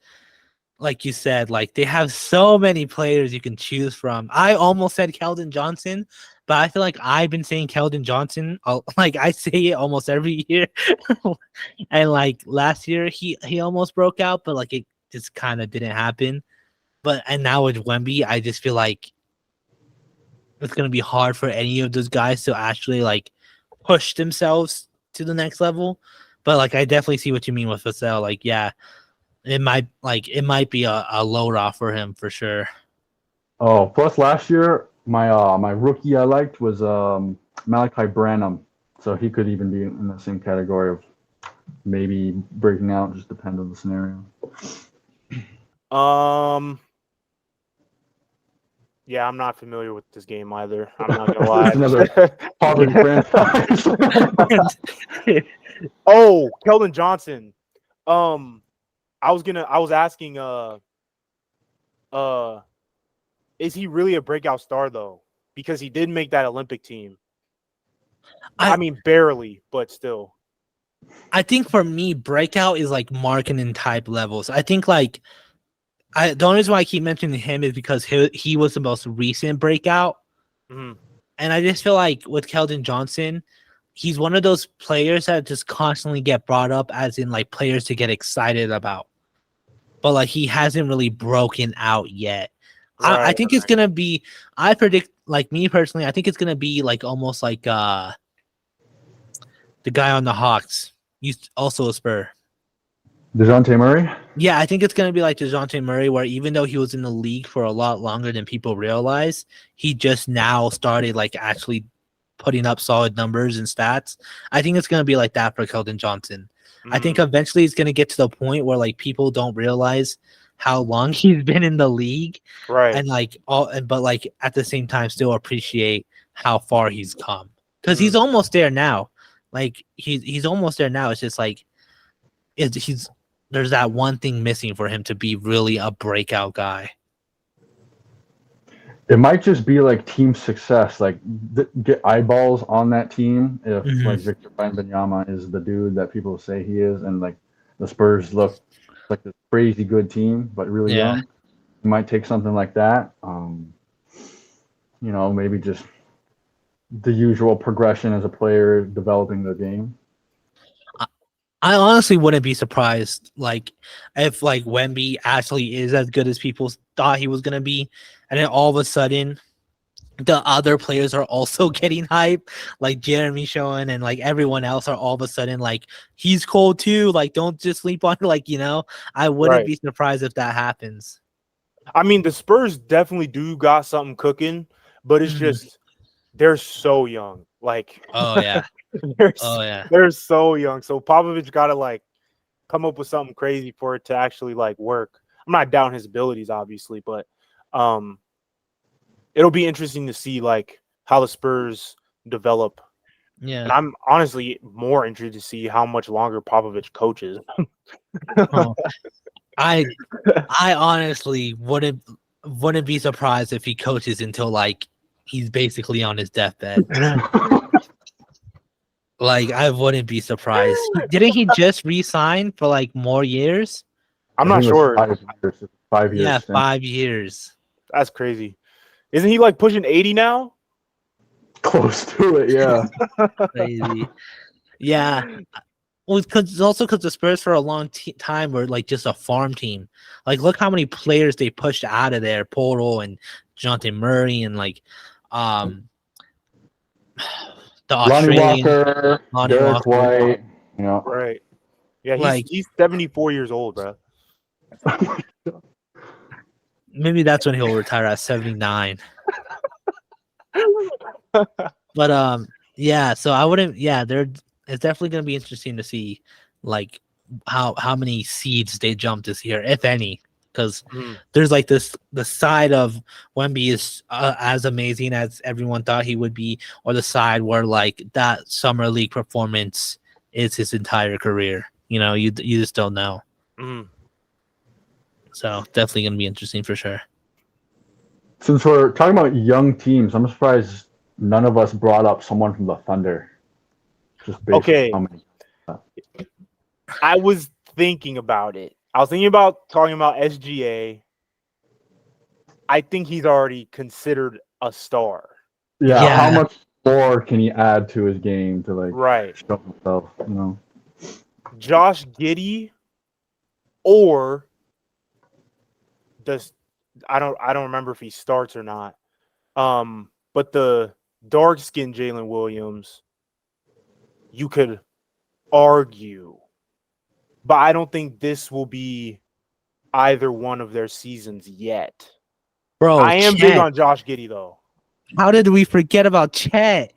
like you said, like they have so many players you can choose from. I almost said Keldon Johnson, but I feel like I've been saying Keldon Johnson. Like I say it almost every year. And like last year, he almost broke out, but like it just kind of didn't happen. And now with Wemby, I just feel like it's gonna be hard for any of those guys to actually like push themselves to the next level. But like I definitely see what you mean with Vassell. Like, yeah, it might be a load off for him for sure. Oh, plus last year my rookie I liked was Malachi Branham, so he could even be in the same category of maybe breaking out. Just depends on the scenario. Yeah, I'm not familiar with this game either. I'm not gonna lie. Another poverty franchise. Oh, Keldon Johnson. I was asking, is he really a breakout star though? Because he did make that Olympic team. I mean, barely, but still. I think for me, breakout is like marketing type levels. I think like the only reason why I keep mentioning him is because he was the most recent breakout. Mm-hmm. And I just feel like with Keldon Johnson, he's one of those players that just constantly get brought up as in like players to get excited about. But like he hasn't really broken out yet. I think it's gonna be. I predict, like me personally, I think it's gonna be like almost like the guy on the Hawks. He's also a Spur. DeJounte Murray? Yeah, I think it's gonna be like DeJounte Murray, where even though he was in the league for a lot longer than people realize, he just now started like actually putting up solid numbers and stats. I think it's gonna be like that for Keldon Johnson. I think eventually it's gonna get to the point where like people don't realize how long he's been in the league, Right. and like but like at the same time still appreciate how far he's come, because he's almost there now. Like he's almost there now. It's just like there's that one thing missing for him to be really a breakout guy. It might just be like team success, like get eyeballs on that team. If like Victor Wembanyama is the dude that people say he is, and like the Spurs look like this crazy good team, but really young, it might take something like that. Maybe just the usual progression as a player developing their game. I honestly wouldn't be surprised, like, if like Wemby actually is as good as people thought he was gonna be, and then all of a sudden, the other players are also getting hype, like Jeremy Showen and like everyone else are all of a sudden like he's cold too. Like, don't just sleep on I wouldn't be surprised if that happens. I mean, the Spurs definitely do got something cooking, but it's just they're so young. Like, oh yeah. They're so young. So Popovich got to like come up with something crazy for it to actually like work. I'm not down his abilities, obviously, but it'll be interesting to see like how the Spurs develop. Yeah, and I'm honestly more interested to see how much longer Popovich coaches. I honestly wouldn't be surprised if he coaches until like he's basically on his deathbed. Like, I wouldn't be surprised. Didn't he just re-sign for like more years? I'm not sure. 5 years. Yeah, 5 years. That's crazy. Isn't he like pushing 80 now? Close to it, yeah. Crazy. Yeah. Well, because the Spurs for a long time were like just a farm team. Like, look how many players they pushed out of there. Portal and DeJounte Murray and like the Lonnie Australian Walker, Derek White, Right. Yeah, he's 74 years old, bro. Maybe that's when he'll retire at 79. But yeah, so I wouldn't. Yeah, it's definitely gonna be interesting to see like how many seeds they jump this year, if any. Because there's like the side of Wemby is as amazing as everyone thought he would be, or the side where like that summer league performance is his entire career. You just don't know. So definitely gonna be interesting for sure. Since we're talking about young teams, I'm surprised none of us brought up someone from the Thunder. Just based on how many. I was thinking about it. I was thinking about talking about SGA. I think he's already considered a star. Yeah. How much more can he add to his game to like show himself? Josh Giddey, or I don't remember if he starts or not. But the dark-skinned Jalen Williams, you could argue. But I don't think this will be either one of their seasons yet. Bro, I am big on Josh Giddey, though. How did we forget about Chet?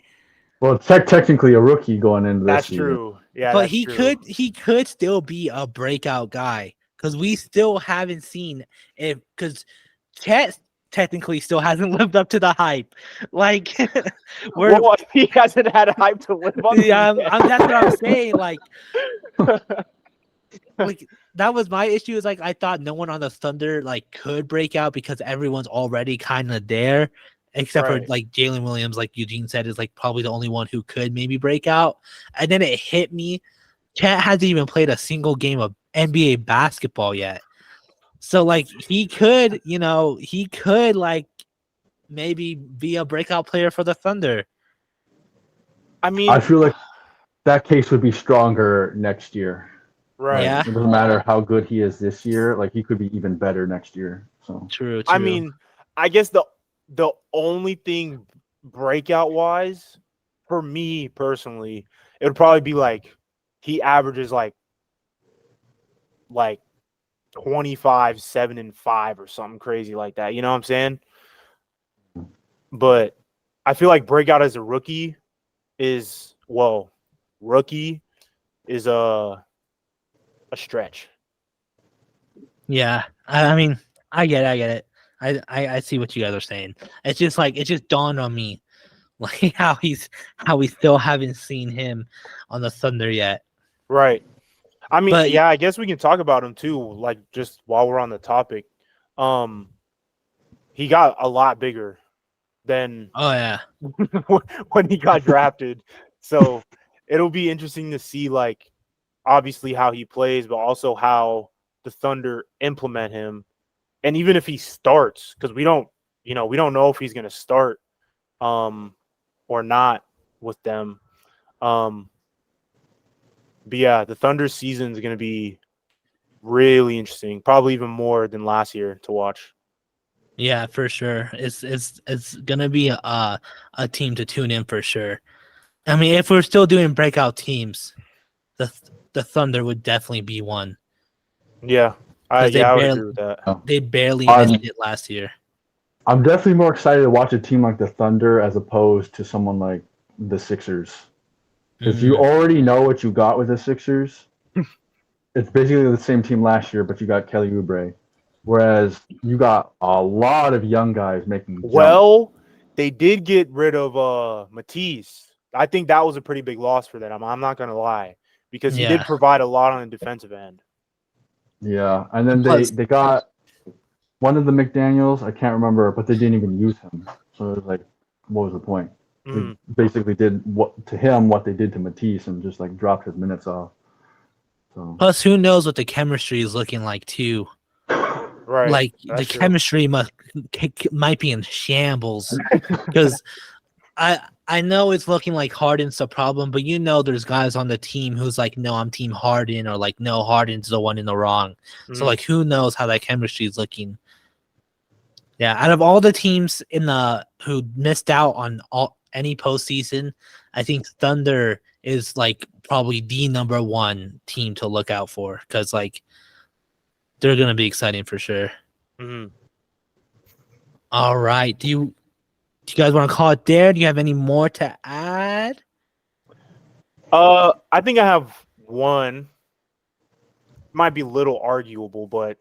Well, technically a rookie going into this That's season. true. Yeah, but he could still be a breakout guy, because we still haven't seen it. Because Chet technically still hasn't lived up to the hype. Like, he hasn't had a hype to live up. Yeah, that's what I'm saying. Like that was my issue. Is like I thought no one on the Thunder like could break out because everyone's already kind of there, except for like Jalen Williams, like Eugene said, is like probably the only one who could maybe break out. And then it hit me. Chet hasn't even played a single game of NBA basketball yet. So like he could like maybe be a breakout player for the Thunder. I mean, I feel like that case would be stronger next year. Right. Yeah. It doesn't matter how good he is this year. Like he could be even better next year. So true. I mean, I guess the only thing breakout wise for me personally, it would probably be like he averages like 25, 7 and 5 or something crazy like that. You know what I'm saying? But I feel like breakout as a rookie is rookie is a stretch. Yeah, I mean, I get it. I see what you guys are saying. It's just like it just dawned on me, like how we still haven't seen him on the Thunder yet. Right. I mean, But yeah, I guess we can talk about him too, like just while we're on the topic. He got a lot bigger than oh yeah, when he got drafted. So it'll be interesting to see, like, obviously how he plays, but also how the Thunder implement him. And even if he starts, because we don't know if he's going to start or not with them. But yeah, the Thunder season is going to be really interesting, probably even more than last year to watch. yeah, for sure. It's gonna be a team to tune in for sure. I mean, if we're still doing breakout teams, the Thunder would definitely be one. Yeah, I 'Cause they would barely- agree with that. They barely Um, missed it last year. I'm definitely more excited to watch a team like the Thunder as opposed to someone like the Sixers. Because you Mhm. already know what you got with the Sixers. It's basically the same team last year, but you got Kelly Oubre. Whereas you got a lot of young guys making jumps. Well, they did get rid of Matisse. I think that was a pretty big loss for them. I'm not gonna lie, because he did Yeah. provide a lot on the defensive end. Yeah, and then Plus- they got one of the McDaniels. I can't remember, but they didn't even use him. So it was like, what was the point? Mm, They basically did what they did to Matisse and just like dropped his minutes off. So Plus, who knows what the chemistry is looking like too? right. Like the That's true. chemistry might be in shambles because I know it's looking like Harden's the problem, but you know there's guys on the team who's like, no, I'm Team Harden, or like, no, Harden's the one in the wrong. So Mhm. like, who knows how that chemistry is looking? Yeah, out of all the teams who missed out on any postseason, I think Thunder is like probably the number one team to look out for because like they're gonna be exciting for sure. Mhm. All right, do you guys want to call it there? Do you have any more to add? I think I have one. Might be a little arguable, but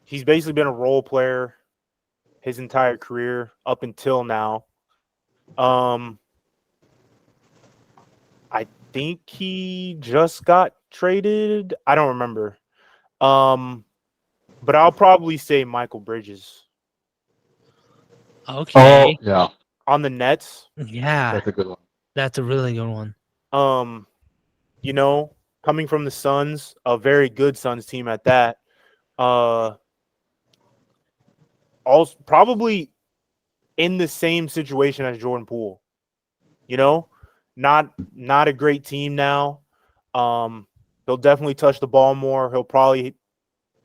he's basically been a role player his entire career up until now. I think he just got traded. I don't remember. But I'll probably say Michael Bridges Okay, yeah, on the Nets. yeah, that's a good one. that's a really good one. You know, coming from the Suns, a very good Suns team at that. Also probably in the same situation as Jordan Poole. You know, not a great team now. He'll definitely touch the ball more. He'll probably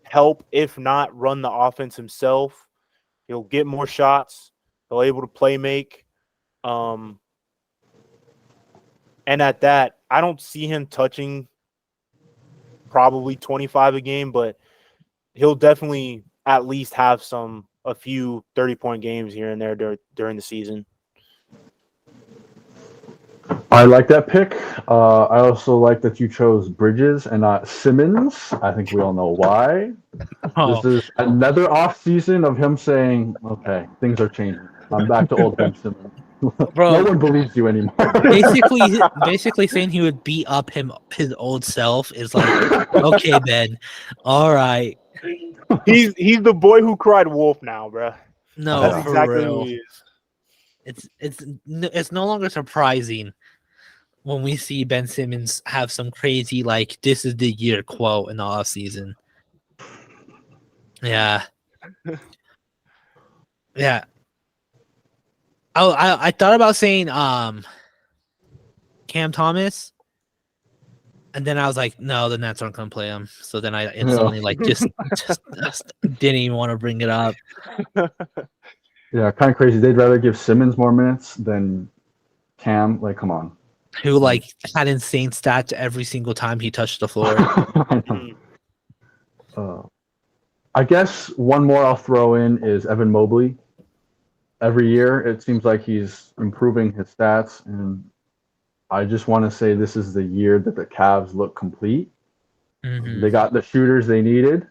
help, if not run the offense himself. He'll get more shots. He'll able to play make. And at that, I don't see him touching probably 25 a game, but he'll definitely at least have a few 30-point games here and there during the season. I like that pick. I also like that you chose Bridges and not Simmons. I think we all know why. Oh, This is another off season of him saying, "Okay, things are changing. I'm back to old Ben Simmons." Bro. No one believes you anymore. basically saying he would beat up his old self is like, okay, Ben, all right, He's the boy who cried wolf now, bro. no, Yeah. That's for exactly real. who he is. It's no longer surprising when we see Ben Simmons have some crazy like "this is the year" quote in the off season. Yeah, yeah. I thought about saying Cam Thomas, And then I was like, no, the Nets aren't gonna play him. So then I instantly like just didn't even want to bring it up. Yeah, kind of crazy. They'd rather give Simmons more minutes than Cam. Like, come on. Who like had insane stats every single time he touched the floor. I know. I guess one more I'll throw in is Evan Mobley. Every year, it seems like he's improving his stats, and I just want to say this is the year that the Cavs look complete. Mhm. They got the shooters they needed.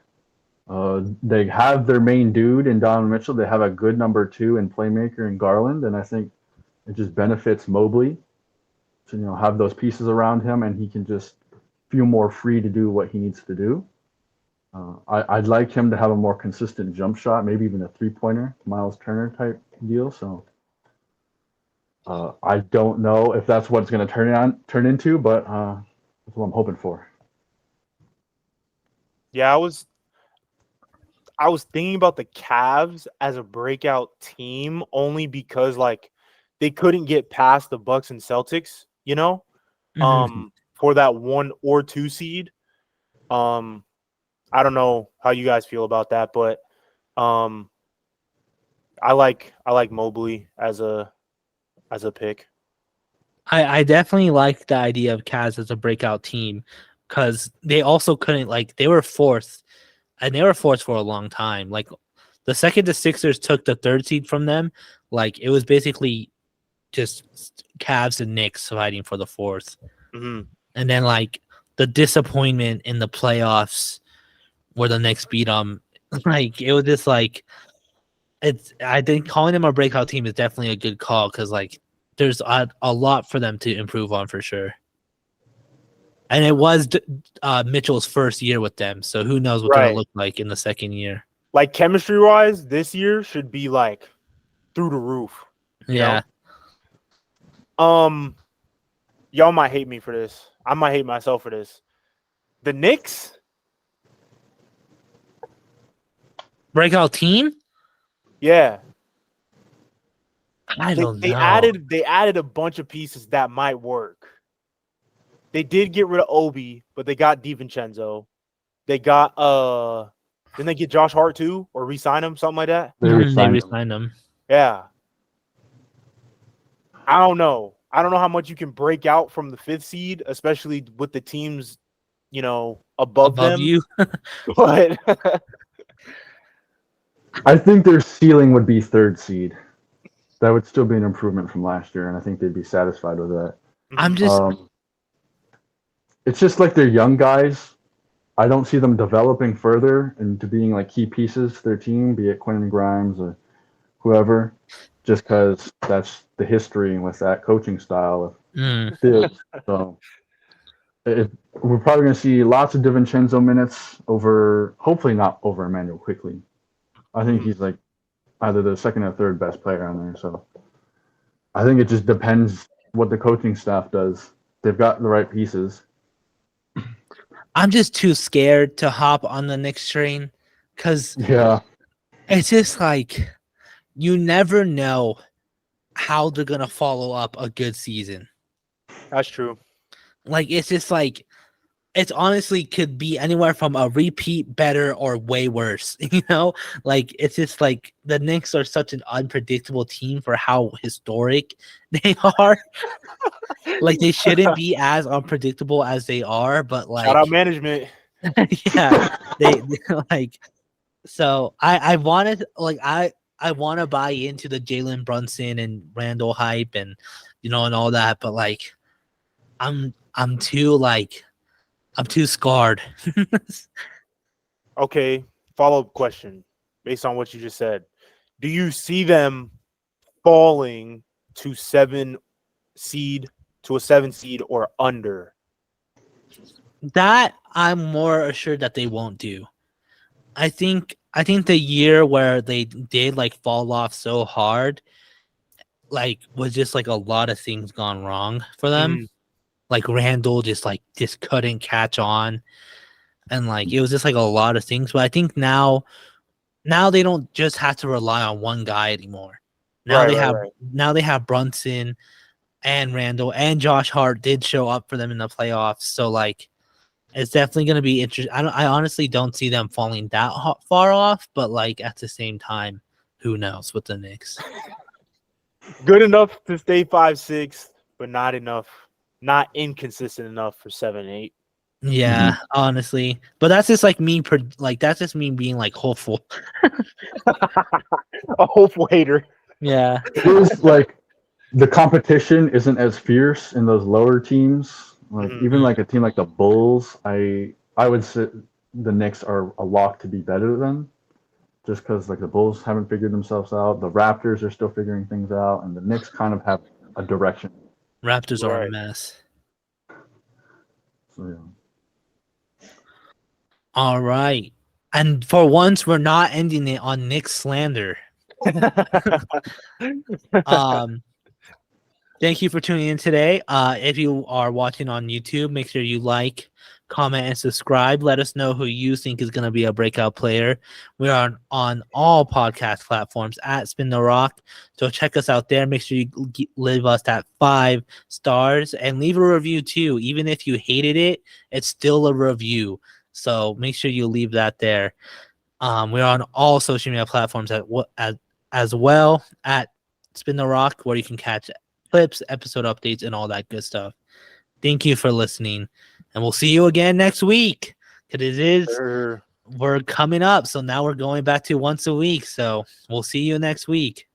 They have their main dude in Donovan Mitchell. They have a good number 2 and playmaker in Garland, and I think it just benefits Mobley to have those pieces around him, and he can just feel more free to do what he needs to do. I'd like him to have a more consistent jump shot, maybe even a 3-pointer, Miles Turner type deal. So I don't know if that's what it's going to turn into, but that's what I'm hoping for. Yeah, I was thinking about the Cavs as a breakout team only because like they couldn't get past the Bucks and Celtics, for that 1 or 2 seed. I don't know how you guys feel about that, but I like Mobley as a pick. I definitely like the idea of Cavs as a breakout team because they also couldn't like they were fourth, and they were fourth for a long time. Like the second the Sixers took the 3rd seed from them, like it was basically just Cavs and Knicks fighting for the 4th. Mm-hmm. And then like the disappointment in the playoffs where the Knicks beat them, like it was just like I think calling them a breakout team is definitely a good call because like there's a lot for them to improve on for sure. And it was Mitchell's first year with them, so who knows what they're gonna look like in the second year. Like chemistry wise, this year should be like through the roof. Yeah. Y'all might hate me for this. I might hate myself for this. The Knicks Breakout team? Yeah. I don't They know. added a bunch of pieces that might work. They did get rid of Obi, but they got DiVincenzo. They got didn't they get Josh Hart too, or re-sign him, something like that? They They re-signed him. resigned them. Yeah. I don't know. I don't know how much you can break out from the 5th seed, especially with the teams, above them. you. But I think their ceiling would be 3rd seed. That would still be an improvement from last year, and I think they'd be satisfied with that. I'm just It's just like they're young guys. I don't see them developing further into being like key pieces to their team, be it Quentin Grimes or whoever, just because that's the history with that coaching style of Thibs. So we're probably going to see lots of DiVincenzo minutes over, hopefully not over Emmanuel Quickley. I think he's like either the 2nd or 3rd best player on there. So I think it just depends what the coaching staff does. They've got the right pieces. I'm just too scared to hop on the Knicks train because Yeah. it's just like you never know how they're gonna follow up a good season. that's true. Like it's just like it's honestly could be anywhere from a repeat, better, or way worse. Like it's just like the Knicks are such an unpredictable team for how historic they are. Like they shouldn't be as unpredictable as they are, but like Shout out management. yeah, they like. So I wanted like I want to buy into the Jalen Brunson and Randall hype and and all that, but like I'm too scarred. Okay, follow-up question based on what you just said. Do you see them falling to a 7 seed or under? That I'm more assured that they won't do. I think the year where they did like fall off so hard, like was just like a lot of things gone wrong for them. Like Randall just couldn't catch on, and like it was just like a lot of things. But I think now they don't just have to rely on one guy anymore. Now they have Brunson and Randall and Josh Hart did show up for them in the playoffs. So like It's definitely going to be interesting. I honestly don't see them falling that far off, but like at the same time, who knows with the Knicks? Good enough to stay 5-6, but not enough, not inconsistent enough for 7-8. Yeah, honestly, but that's just like me. That's just me being like hopeful. A hopeful hater. Yeah, It is like the competition isn't as fierce in those lower teams. Like even like a team like the Bulls, I would say the Knicks are a lock to be better than, just because like the Bulls haven't figured themselves out, the Raptors are still figuring things out, and the Knicks kind of have a direction. Raptors are a Right. mess. So yeah. All right, and for once, we're not ending it on Knicks slander. Thank you for tuning in today. If you are watching on YouTube, make sure you like, comment, and subscribe. Let us know who you think is going to be a breakout player. We are on all podcast platforms at Spin the Rock. So check us out there. Make sure you leave us that 5 stars and leave a review too. Even if you hated it, it's still a review. So make sure you leave that there. We're on all social media platforms as well at Spin the Rock, where you can catch clips, episode updates, and all that good stuff. Thank you for listening, and we'll see you again next week. Because we're coming up, so now we're going back to once a week. So we'll see you next week.